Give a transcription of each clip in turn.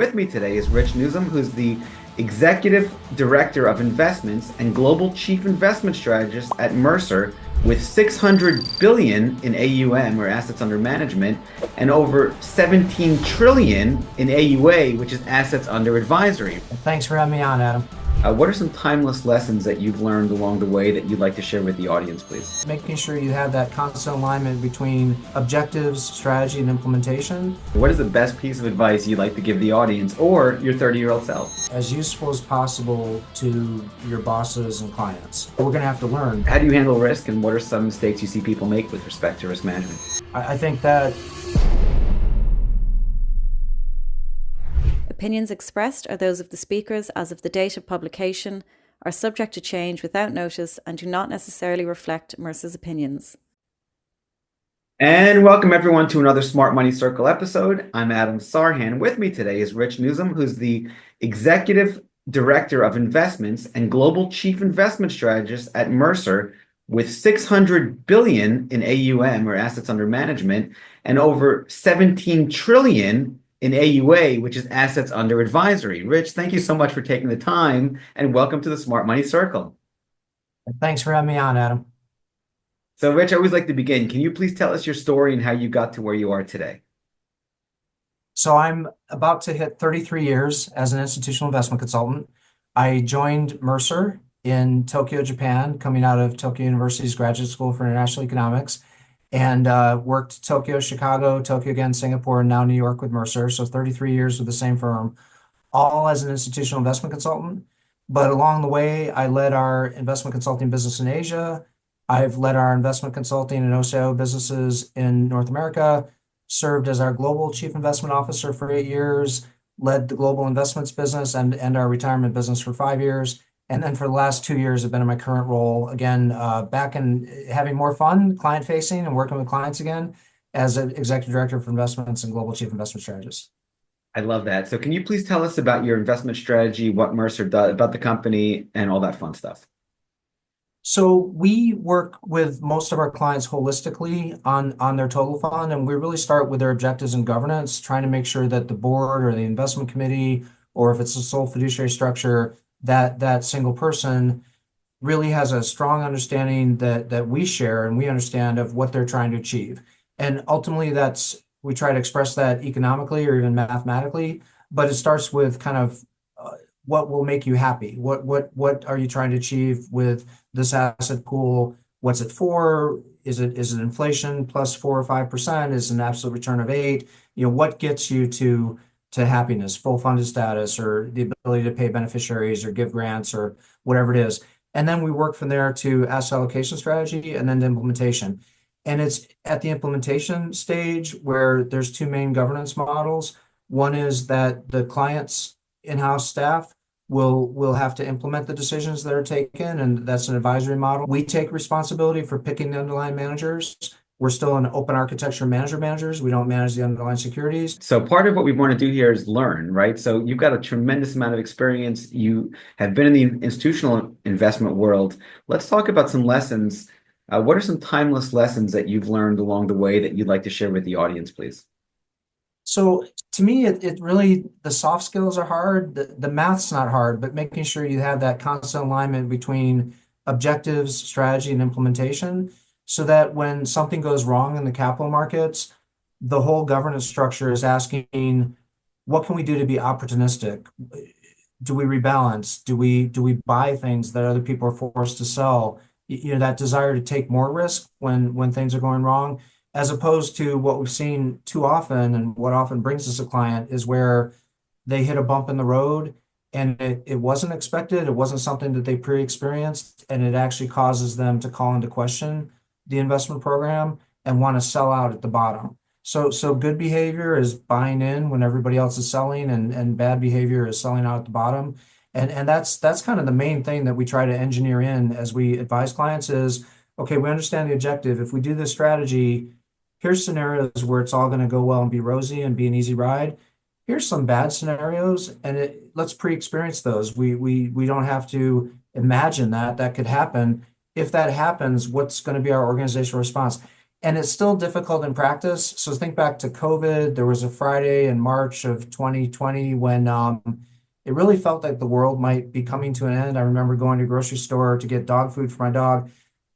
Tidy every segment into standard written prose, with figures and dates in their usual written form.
with me today is Nuzum, who's the Executive Director of Investments and Global Chief Investment Strategist at Mercer, with 600 billion in AUM, or assets under management, and over 17 trillion in AUA, which is assets under advisory. Thanks for having me on, Adam. What are some timeless lessons that you've learned along the way that you'd like to share with the audience, please? Making sure you have that constant alignment between objectives, strategy, and implementation. What is the best piece of advice you'd like to give the audience or your 30-year-old self? As useful as possible to your bosses and clients. We're going to have to learn. How do you handle risk, and what are some mistakes you see people make with respect to risk management? I think that Opinions expressed are those of the speakers as of the date of publication, are subject to change without notice, and do not necessarily reflect Mercer's opinions. And welcome everyone to another Smart Money Circle episode. I'm Adam Sarhan. With me today is Nuzum, who's the Executive Director of Investments and Global Chief Investment Strategist at Mercer, with 600 billion in AUM, or assets under management, and over 17 trillion in AUA, which is assets under advisory. Rich, thank you so much for taking the time, and welcome to the Smart Money Circle. Thanks for having me on, Adam. So, Rich, I always like to begin. Can you please tell us your story and how you got to where you are today? So I'm about to hit 33 years as an institutional investment consultant. I joined Mercer in Tokyo, Japan, coming out of Tokyo University's Graduate School for International Economics, and worked Tokyo, Chicago, Tokyo again, Singapore, and now New York with Mercer. So 33 years with the same firm, all as an institutional investment consultant. But along the way, I led our investment consulting business in Asia. I've led our investment consulting and OCIO businesses in North America, served as our Global Chief Investment Officer for 8 years, led the global investments business and our retirement business for 5 years. And then for the last 2 years, I've been in my current role, again, back and having more fun, client-facing and working with clients again as an Executive Director for Investments and Global Chief Investment Strategist. I love that. So can you please tell us about your investment strategy, what Mercer does, about the company, and all that fun stuff? So we work with most of our clients holistically on their total fund, and we really start with their objectives and governance, trying to make sure that the board or the investment committee, or if it's a sole fiduciary structure, that single person really has a strong understanding that we share and we understand of what they're trying to achieve. And ultimately, we try to express that economically or even mathematically, but it starts with kind of what will make you happy. What are you trying to achieve with this asset pool? What's it for? Is it inflation plus 4 or 5%? Is it an absolute return of 8? What gets you to happiness, full funded status, or the ability to pay beneficiaries or give grants or whatever it is. And then we work from there to asset allocation strategy and then to implementation. And it's at the implementation stage where there's two main governance models. One is that the client's in-house staff will have to implement the decisions that are taken, and that's an advisory model. We take responsibility for picking the underlying managers. We're still an open architecture managers. We don't manage the underlying securities. So part of what we want to do here is learn, right? So you've got a tremendous amount of experience. You have been in the institutional investment world. Let's talk about some lessons. What are some timeless lessons that you've learned along the way that you'd like to share with the audience, please? So to me, it really, the soft skills are hard. The math's not hard, but making sure you have that constant alignment between objectives, strategy, and implementation, so that when something goes wrong in the capital markets, the whole governance structure is asking, what can we do to be opportunistic? Do we rebalance? Do we buy things that other people are forced to sell? That desire to take more risk when things are going wrong, as opposed to what we've seen too often, and what often brings us a client is where they hit a bump in the road and it wasn't expected. It wasn't something that they pre-experienced, and it actually causes them to call into question the investment program and want to sell out at the bottom. So good behavior is buying in when everybody else is selling, and bad behavior is selling out at the bottom. And that's kind of the main thing that we try to engineer in as we advise clients is, okay, we understand the objective. If we do this strategy, here's scenarios where it's all going to go well and be rosy and be an easy ride. Here's some bad scenarios, and let's pre-experience those. We don't have to imagine that could happen. If that happens, what's going to be our organizational response? And it's still difficult in practice. So think back to COVID. There was a Friday in March of 2020 when it really felt like the world might be coming to an end. I remember going to a grocery store to get dog food for my dog.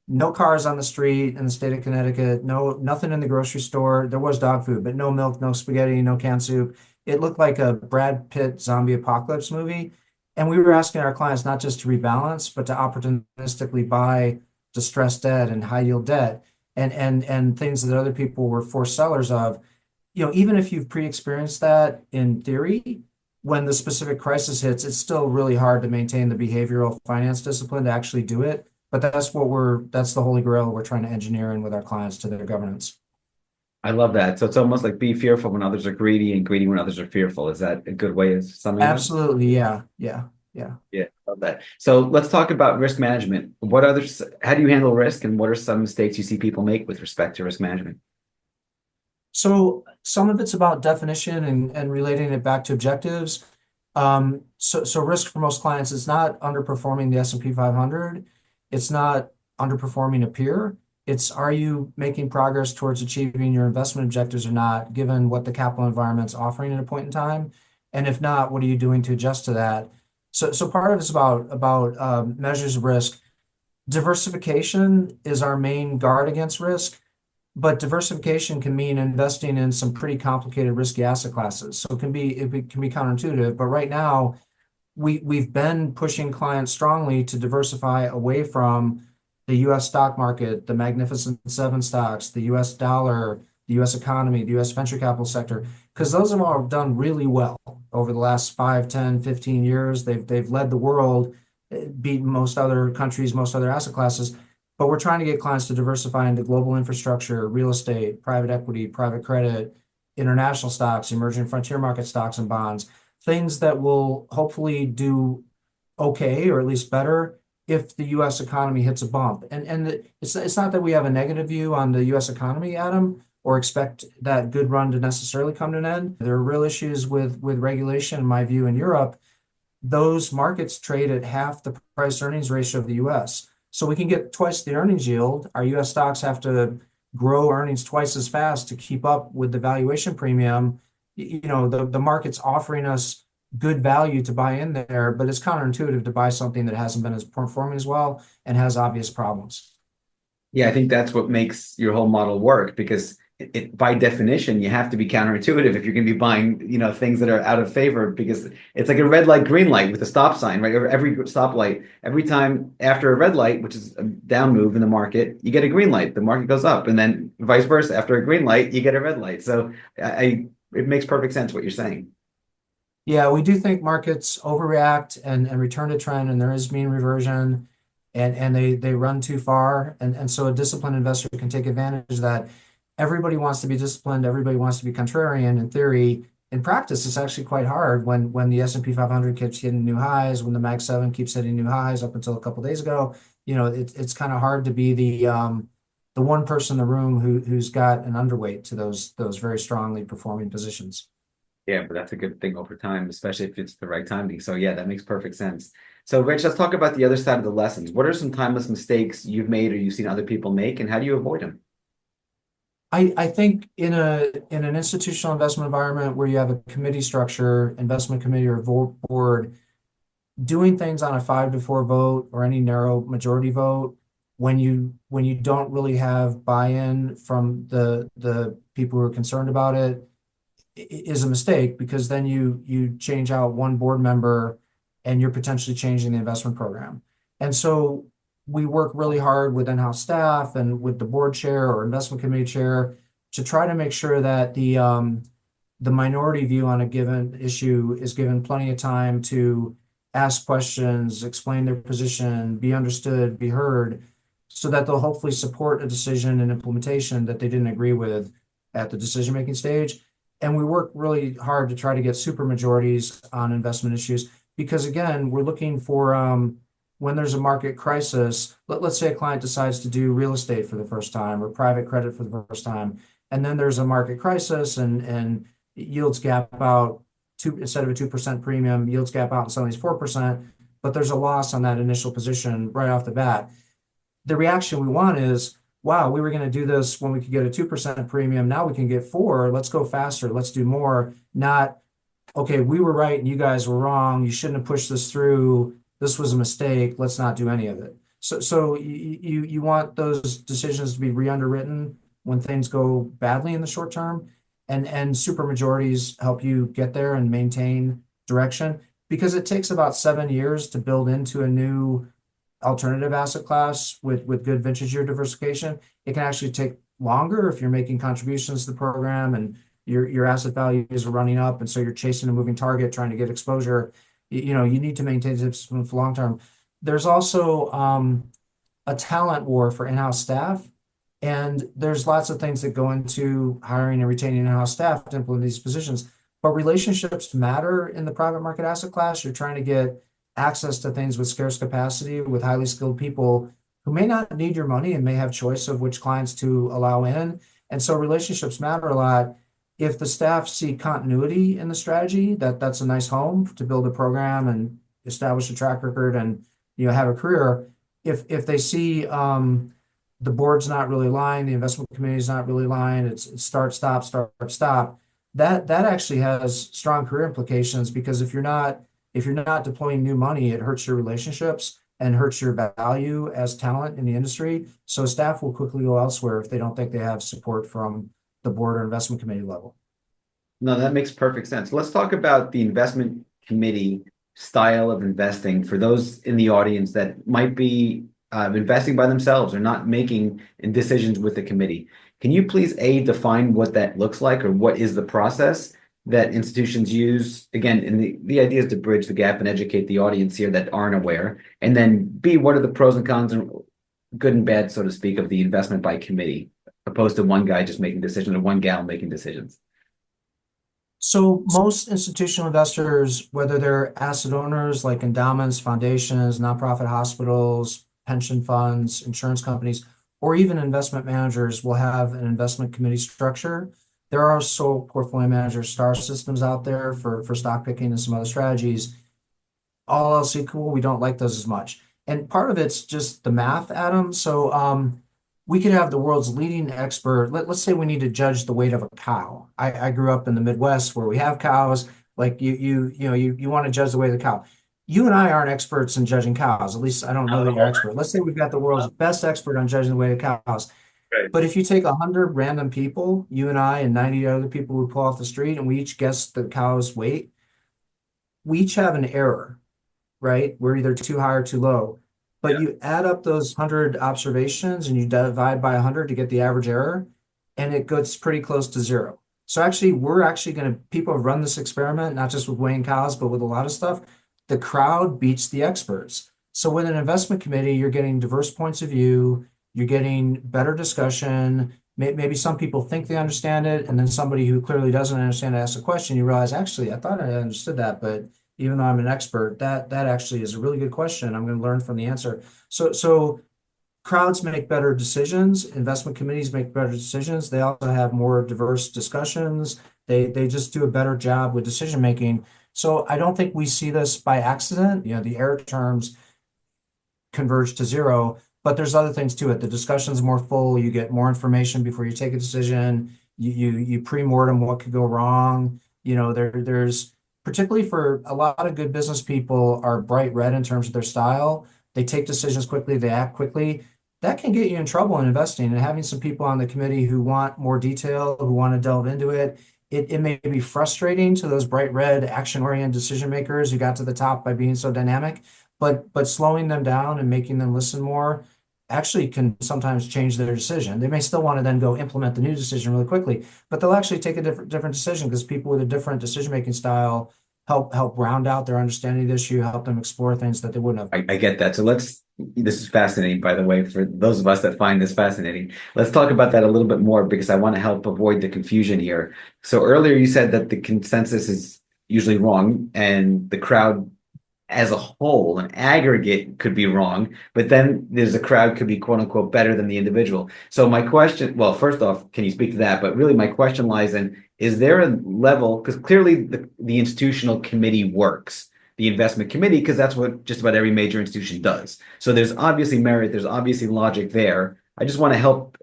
No cars on the street in the state of Connecticut. Nothing in the grocery store. There was dog food, but no milk, no spaghetti, no canned soup. It looked like a Brad Pitt zombie apocalypse movie. And we were asking our clients not just to rebalance, but to opportunistically buy distressed debt and high yield debt and things that other people were forced sellers of. Even if you've pre-experienced that in theory, when the specific crisis hits, it's still really hard to maintain the behavioral finance discipline to actually do it. But that's the holy grail we're trying to engineer in with our clients to their governance. I love that. So it's almost like be fearful when others are greedy and greedy when others are fearful. Is that a good way of summing it up? Absolutely. Yeah. Yeah. Yeah. Yeah, love that. So let's talk about risk management. How do you handle risk, and what are some mistakes you see people make with respect to risk management? So some of it's about definition and relating it back to objectives. So risk for most clients is not underperforming the S&P 500. It's not underperforming a peer. It's, are you making progress towards achieving your investment objectives or not, given what the capital environment's offering at a point in time? And if not, what are you doing to adjust to that? So part of it's about measures of risk. Diversification is our main guard against risk, but diversification can mean investing in some pretty complicated risky asset classes. So it can be counterintuitive, but right now we've been pushing clients strongly to diversify away from the US stock market, the Magnificent Seven stocks, the US dollar, the US economy, the US venture capital sector, because those have all done really well over the last 5, 10, 15 years. They've led the world, beaten most other countries, most other asset classes. But we're trying to get clients to diversify into global infrastructure, real estate, private equity, private credit, international stocks, emerging frontier market stocks and bonds, things that will hopefully do okay, or at least better, if the US economy hits a bump. And it's not that we have a negative view on the US economy, Adam, or expect that good run to necessarily come to an end. There are real issues with regulation, in my view, in Europe. Those markets trade at half the price earnings ratio of the US. So we can get twice the earnings yield. Our US stocks have to grow earnings twice as fast to keep up with the valuation premium. The market's offering us good value to buy in there, but it's counterintuitive to buy something that hasn't been as performing as well and has obvious problems. Yeah, I think that's what makes your whole model work, because by definition, you have to be counterintuitive if you're going to be buying, things that are out of favor, because it's like a red light, green light with a stop sign, right? Every stoplight, every time after a red light, which is a down move in the market, you get a green light, the market goes up, and then vice versa. After a green light, you get a red light. So it makes perfect sense what you're saying. Yeah, we do think markets overreact and return to trend, and there is mean reversion, and they run too far. And so a disciplined investor can take advantage of that. Everybody wants to be disciplined, everybody wants to be contrarian in theory. In practice, it's actually quite hard when the S&P 500 keeps hitting new highs, when the Mag 7 keeps hitting new highs up until a couple of days ago. It's kind of hard to be the one person in the room who's got an underweight to those very strongly performing positions. Yeah, but that's a good thing over time, especially if it's the right timing. So yeah, that makes perfect sense. So Rich, let's talk about the other side of the lessons. What are some timeless mistakes you've made or you've seen other people make, and how do you avoid them? I think in an institutional investment environment where you have a committee structure, investment committee or board, doing things on a 5-4 vote or any narrow majority vote when you don't really have buy-in from the people who are concerned about it is a mistake, because then you change out one board member and you're potentially changing the investment program. And so we work really hard with in-house staff and with the board chair or investment committee chair to try to make sure that the minority view on a given issue is given plenty of time to ask questions, explain their position, be understood, be heard, so that they'll hopefully support a decision and implementation that they didn't agree with at the decision-making stage. And we work really hard to try to get super majorities on investment issues, because again, we're looking for when there's a market crisis, let's say a client decides to do real estate for the first time or private credit for the first time, and then there's a market crisis and yields gap out instead of a 2% premium, yields gap out and suddenly it's 4%, but there's a loss on that initial position right off the bat. The reaction we want is, wow, we were going to do this when we could get a 2% premium. Now we can get 4. Let's go faster. Let's do more. Not, okay, we were right and you guys were wrong. You shouldn't have pushed this through. This was a mistake. Let's not do any of it. So you want those decisions to be re-underwritten when things go badly in the short term, and super majorities help you get there and maintain direction, because it takes about 7 years to build into a new alternative asset class with good vintage year diversification. It can actually take longer if you're making contributions to the program and your asset values are running up, and so you're chasing a moving target, trying to get exposure. You need to maintain discipline for long term. There's also a talent war for in-house staff, and there's lots of things that go into hiring and retaining in-house staff to implement these positions. But relationships matter in the private market asset class. You're trying to get access to things with scarce capacity, with highly skilled people who may not need your money and may have choice of which clients to allow in. And so relationships matter a lot. If the staff see continuity in the strategy, that's a nice home to build a program and establish a track record and have a career. If they see the board's not really aligned, the investment committee is not really aligned, it's start, stop, start, stop, that actually has strong career implications, because if you're not deploying new money, it hurts your relationships and hurts your value as talent in the industry. So staff will quickly go elsewhere if they don't think they have support from the board or investment committee level. No, that makes perfect sense. Let's talk about the investment committee style of investing for those in the audience that might be investing by themselves or not making decisions with the committee. Can you please define what that looks like, or what is the process that institutions use? Again, and the idea is to bridge the gap and educate the audience here that aren't aware. And then B, what are the pros and cons and good and bad, so to speak, of the investment by committee, opposed to one guy just making decisions or one gal making decisions? So most institutional investors, whether they're asset owners like endowments, foundations, nonprofit hospitals, pension funds, insurance companies, or even investment managers, will have an investment committee structure. There are also portfolio manager star systems out there for stock picking and some other strategies. All else equal, we don't like those as much. And part of it's just the math, Adam. So we could have the world's leading expert. Let's say we need to judge the weight of a cow. I grew up in the Midwest where we have cows. Like you want to judge the weight of the cow. You and I aren't experts in judging cows. At least I don't know that you're an expert. Let's say we've got the world's best expert on judging the weight of cows. Right. But if you take 100 random people, you and I and 90 other people who pull off the street, and we each guess the cow's weight, we each have an error, right? We're either too high or too low. But you add up those 100 observations and you divide by 100 to get the average error, and it gets pretty close to 0. So actually, people have run this experiment, not just with weighing cows, but with a lot of stuff. The crowd beats the experts. So with an investment committee, you're getting diverse points of view, you're getting better discussion. Maybe some people think they understand it, and then somebody who clearly doesn't understand asks a question. You realize, actually, I thought I understood that, but even though I'm an expert, that actually is a really good question. I'm going to learn from the answer. So crowds make better decisions. Investment committees make better decisions. They also have more diverse discussions. They just do a better job with decision making. So I don't think we see this by accident. The error terms converge to 0, but there's other things to it. The discussion's more full. You get more information before you take a decision. You pre-mortem what could go wrong. There's particularly for a lot of good business people are bright red in terms of their style. They take decisions quickly, they act quickly. That can get you in trouble in investing. And having some people on the committee who want more detail, who want to delve into it, it may be frustrating to those bright red, action-oriented decision makers who got to the top by being so dynamic. But slowing them down and making them listen more actually can sometimes change their decision. They may still want to then go implement the new decision really quickly, but they'll actually take a different decision, because people with a different decision-making style help round out their understanding of the issue, help them explore things that they wouldn't have. I get that. So this is fascinating, by the way, for those of us that find this fascinating. Let's talk about that a little bit more, because I want to help avoid the confusion here. So earlier you said that the consensus is usually wrong, and the crowd as a whole, an aggregate, could be wrong, but then there's a crowd could be quote unquote better than the individual. So my question, well, first off, can you speak to that? But really my question lies in, is there a level, because clearly the institutional committee works, the investment committee, because that's what just about every major institution does. So there's obviously merit, there's obviously logic there. I just want to help,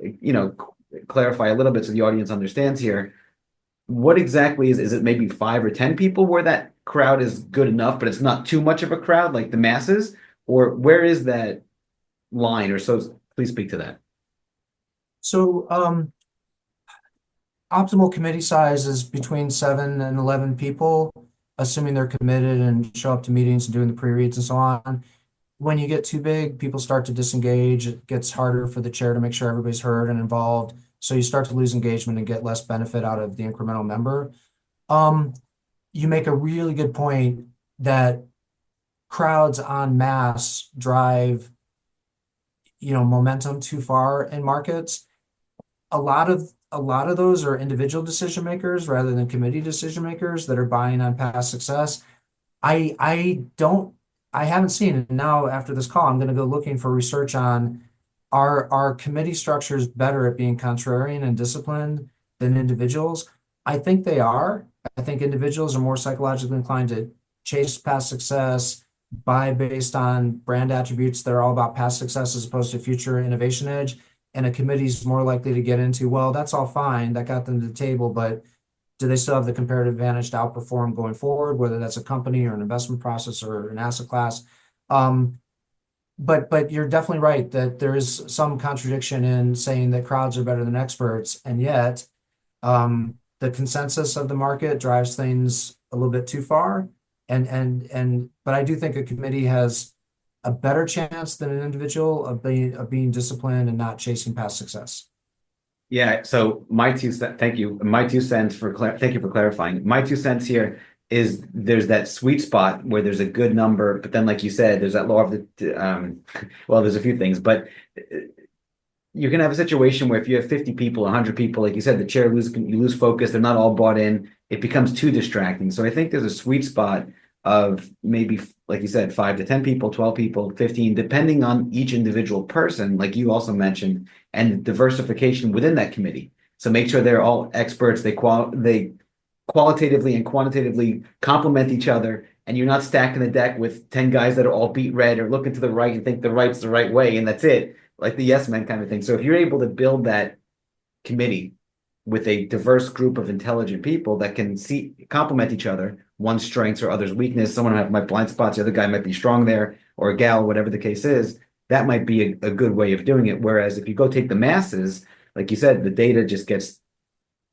clarify a little bit so the audience understands here. What exactly is it maybe 5 or 10 people where that crowd is good enough, but it's not too much of a crowd like the masses? Or where is that line? Or so please speak to that. So optimal committee size is between 7 and 11 people, assuming they're committed and show up to meetings and doing the pre-reads and so on. When you get too big, people start to disengage. It gets harder for the chair to make sure everybody's heard and involved. So you start to lose engagement and get less benefit out of the incremental member. You make a really good point that crowds en masse drive, momentum too far in markets. A lot of those are individual decision makers rather than committee decision makers that are buying on past success. I haven't seen it. Now after this call, I'm going to go looking for research on are committee structures better at being contrarian and disciplined than individuals? I think they are. I think individuals are more psychologically inclined to chase past success, buy based on brand attributes that are all about past success as opposed to future innovation edge. And a committee is more likely to get into, well, that's all fine, that got them to the table, but do they still have the comparative advantage to outperform going forward, whether that's a company or an investment process or an asset class? But you're definitely right that there is some contradiction in saying that crowds are better than experts, and yet the consensus of the market drives things a little bit too far. But I do think a committee has a better chance than an individual of being disciplined and not chasing past success. Yeah, so thank you. Thank you for clarifying. My 2 cents here is there's that sweet spot where there's a good number, but then like you said, there's that law of well, there's a few things, but you can have a situation where if you have 50 people, 100 people, like you said, you lose focus, they're not all bought in, it becomes too distracting. So I think there's a sweet spot of maybe, like you said, 5 to 10 people, 12 people, 15, depending on each individual person, like you also mentioned, and diversification within that committee. So make sure they're all experts, they qualitatively and quantitatively complement each other, and you're not stacking the deck with 10 guys that are all beat red or looking to the right and think the right's the right way, and that's it, like the yes men kind of thing. So if you're able to build that committee with a diverse group of intelligent people that can complement each other, one's strengths or other's weakness, someone might have blind spots, the other guy might be strong there, or a gal, whatever the case is, that might be a good way of doing it. Whereas if you go take the masses, like you said, the data just gets,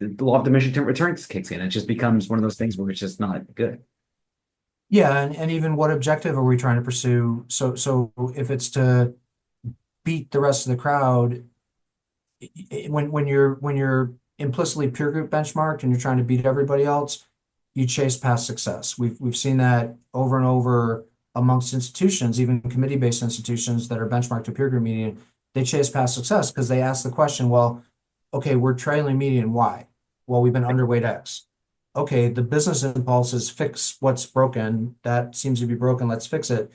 the law of diminishing returns kicks in. It just becomes one of those things where it's just not good. Yeah, and even what objective are we trying to pursue? So if it's to beat the rest of the crowd, when you're implicitly peer group benchmarked and you're trying to beat everybody else, you chase past success. We've seen that over and over amongst institutions, even committee-based institutions that are benchmarked to peer group median. They chase past success because they ask the question, well, okay, we're trailing median. Why? Well, we've been underweight X. Okay, the business impulse is fix what's broken. That seems to be broken. Let's fix it.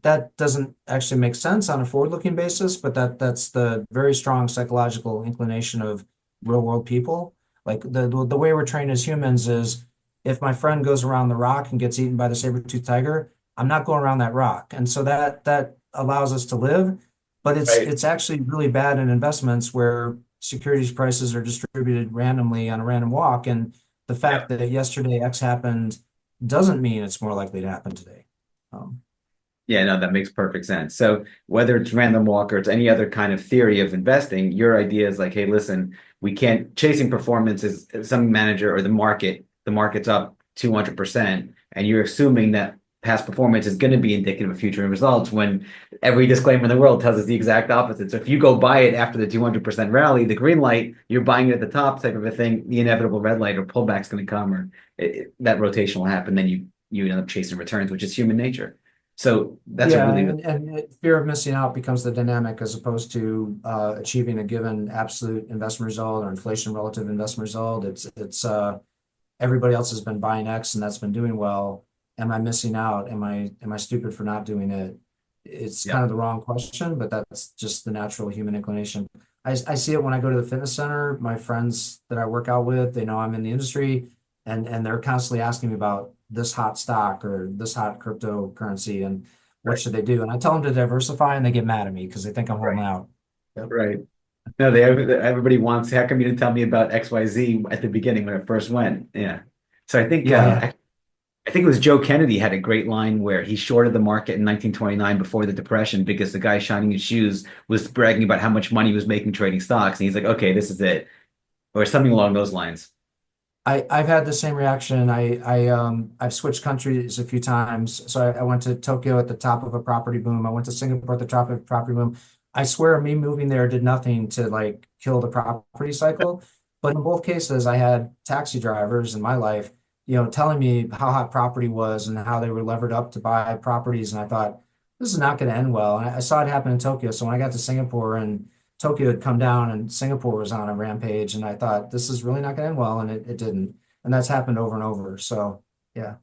That doesn't actually make sense on a forward-looking basis, but that's the very strong psychological inclination of real-world people. Like the way we're trained as humans is, if my friend goes around the rock and gets eaten by the saber-toothed tiger, I'm not going around that rock. And so that allows us to live, but it's actually really bad in investments where securities prices are distributed randomly on a random walk. And the fact that yesterday X happened doesn't mean it's more likely to happen today. Yeah, no, that makes perfect sense. So whether it's random walk or it's any other kind of theory of investing, your idea is like, hey, listen, we can't chasing performance is some manager or the market's up 200%, and you're assuming that past performance is going to be indicative of future results when every disclaimer in the world tells us the exact opposite. So if you go buy it after the 200% rally, the green light, you're buying it at the top type of a thing, the inevitable red light or pullback's going to come, or that rotation will happen. Then you end up chasing returns, which is human nature. So that's a really and fear of missing out becomes the dynamic as opposed to achieving a given absolute investment result or inflation relative investment result. It's everybody else has been buying X and that's been doing well. Am I missing out? Am I stupid for not doing it? It's kind of the wrong question, but that's just the natural human inclination. I see it when I go to the fitness center. My friends that I work out with, they know I'm in the industry, and they're constantly asking me about this hot stock or this hot cryptocurrency and what should they do? And I tell them to diversify, and they get mad at me because they think I'm holding out. Right. No, everybody wants, how come you didn't tell me about XYZ at the beginning when it first went? Yeah. So I think Yeah, yeah. I think it was Joe Kennedy had a great line where he shorted the market in 1929 before the Depression because the guy shining his shoes was bragging about how much money he was making trading stocks. And he's like, okay, this is it. Or something along those lines. I've had the same reaction. I've switched countries a few times. So I went to Tokyo at the top of a property boom. I went to Singapore at the top of a property boom. I swear me moving there did nothing to like kill the property cycle. But in both cases, I had taxi drivers in my life, telling me how hot property was and how they were levered up to buy properties. And I thought, this is not going to end well. And I saw it happen in Tokyo. So when I got to Singapore and Tokyo had come down and Singapore was on a rampage, and I thought this is really not going to end well, and it didn't. And that's happened over and over. So yeah.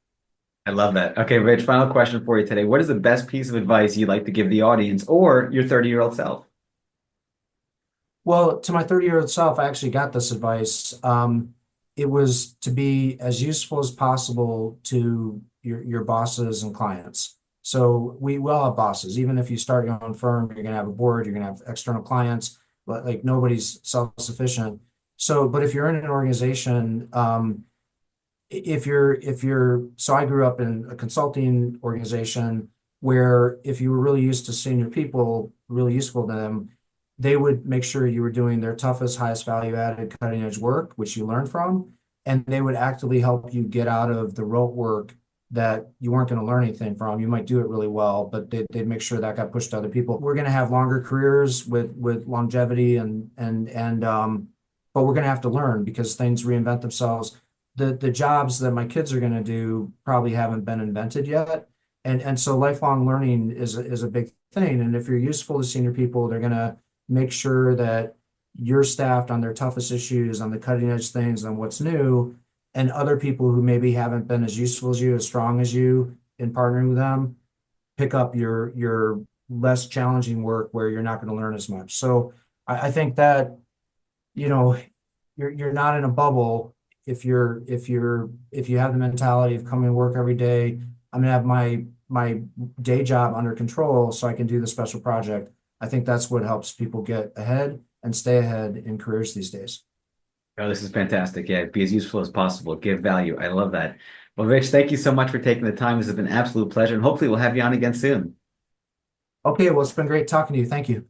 I love that. Okay, Rich, final question for you today. What is the best piece of advice you'd like to give the audience or your 30-year-old self? Well, to my 30-year-old self, I actually got this advice. It was to be as useful as possible to your bosses and clients. So we all have bosses. Even if you start your own firm, you're going to have a board, you're going to have external clients, but like nobody's self-sufficient. So, but if you're in an organization, so I grew up in a consulting organization where if you were really used to senior people, really useful to them, they would make sure you were doing their toughest, highest value added cutting edge work, which you learn from, and they would actively help you get out of the rote work that you weren't going to learn anything from. You might do it really well, but they'd make sure that got pushed to other people. We're going to have longer careers with longevity and but we're going to have to learn because things reinvent themselves. The jobs that my kids are going to do probably haven't been invented yet. And so lifelong learning is a big thing. And if you're useful to senior people, they're going to make sure that you're staffed on their toughest issues, on the cutting edge things, on what's new, and other people who maybe haven't been as useful as you, as strong as you in partnering with them, pick up your less challenging work where you're not going to learn as much. So I think that, you know, you're not in a bubble if you have the mentality of coming to work every day. I'm gonna have my day job under control so I can do the special project. I think that's what helps people get ahead and stay ahead in careers these days. Oh, this is fantastic. Yeah, be as useful as possible. Give value. I love that. Well, Rich, thank you so much for taking the time. This has been an absolute pleasure, and hopefully we'll have you on again soon. Okay, well, it's been great talking to you. Thank you.